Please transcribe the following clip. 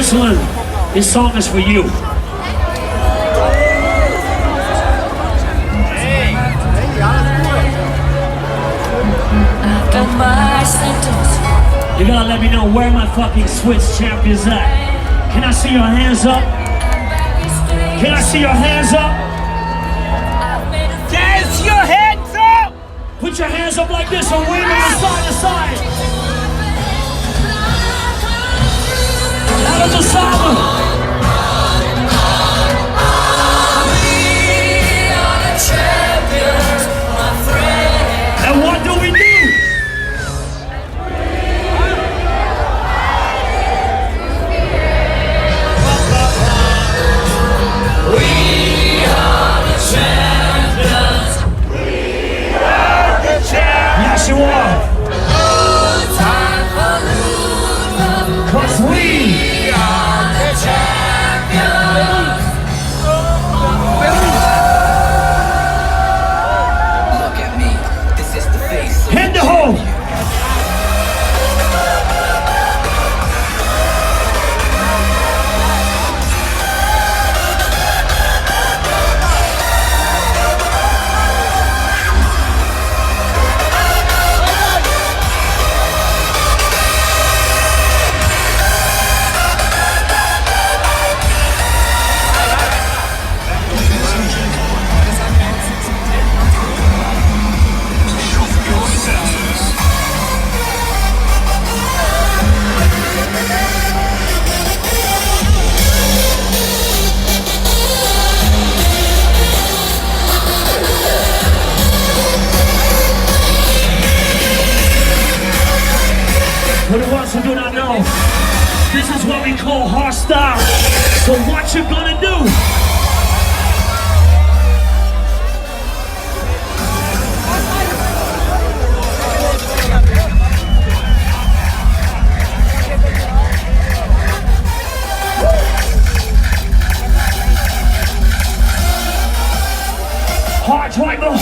Switzerland, this song is for you. You gotta let me know where my fucking Swiss champions at. Can I see your hands up? Can I see your hands up? Dance your hands up! Put your hands up like this and wave them from side to side. Out of the summer. And what do we do? Yes, you are. Cause we are the champions. Look at me. This is the face. Hit the hole. For the ones who do not know, this is what we call hardstyle. So what you gonna do? Hard driver.